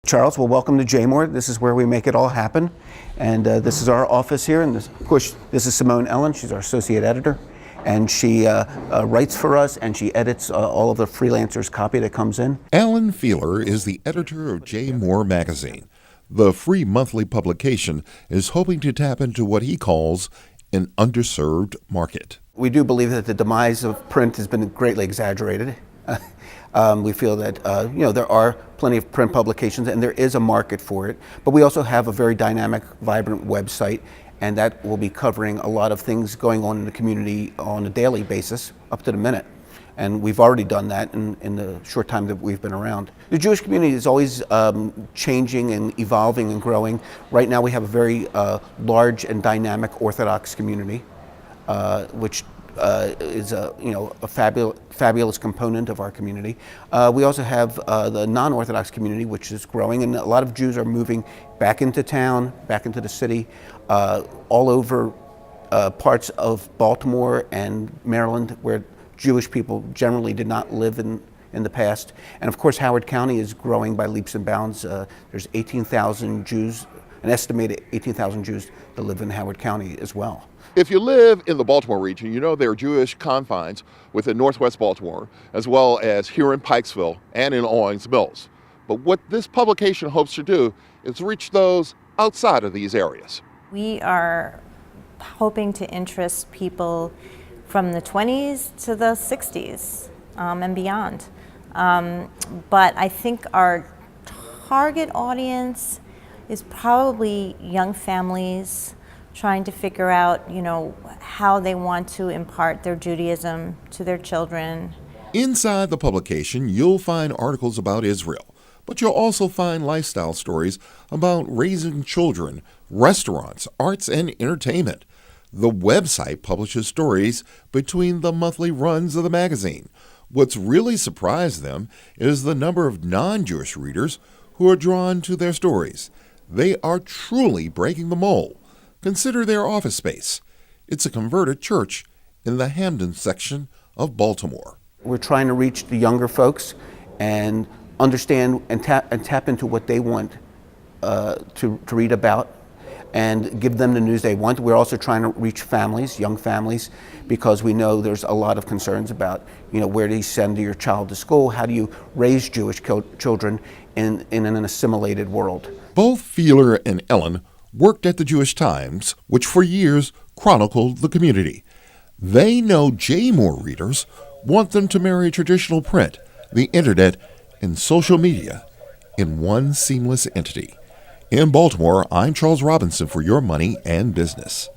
Charles, well, welcome to Jmore. This is where we make it all happen. And this is our office here. And of course, this is Simone Ellen. She's our associate editor. And she writes for us and she edits all of the freelancers' copy that comes in. Alan Feiler is the editor of Jmore magazine. The free monthly publication is hoping to tap into what he calls an underserved market. We do believe that the demise of print has been greatly exaggerated. We feel that there are plenty of print publications and there is a market for it, but we also have a very dynamic, vibrant website, and that will be covering a lot of things going on in the community on a daily basis, up to the minute. And we've already done that in the short time that we've been around. The Jewish community is always changing and evolving and growing. Right now we have a very large and dynamic Orthodox community, which is a fabulous component of our community. We also have the non-Orthodox community, which is growing, and a lot of Jews are moving back into town, back into the city, all over parts of Baltimore and Maryland, where Jewish people generally did not live in the past. And of course, Howard County is growing by leaps and bounds. There's 18,000 Jews, an estimated 18,000 Jews that live in Howard County as well. If you live in the Baltimore region, you know there are Jewish confines within northwest Baltimore, as well as here in Pikesville and in Owings Mills. But what this publication hopes to do is reach those outside of these areas. We are hoping to interest people from the 20s to the 60s and beyond. But I think our target audience is probably young families trying to figure out, how they want to impart their Judaism to their children. Inside the publication, you'll find articles about Israel, but you'll also find lifestyle stories about raising children, restaurants, arts, and entertainment. The website publishes stories between the monthly runs of the magazine. What's really surprised them is the number of non-Jewish readers who are drawn to their stories. They are truly breaking the mold. Consider their office space. It's a converted church in the Hamden section of Baltimore. We're trying to reach the younger folks and understand and tap into what they want to read about and give them the news they want. We're also trying to reach families, young families, because we know there's a lot of concerns about, where do you send your child to school? How do you raise Jewish children in an assimilated world? Both Feiler and Ellen worked at the Jewish Times, which for years chronicled the community. They know Jmore readers want them to marry traditional print, the internet, and social media in one seamless entity. In Baltimore, I'm Charles Robinson for Your Money and Business.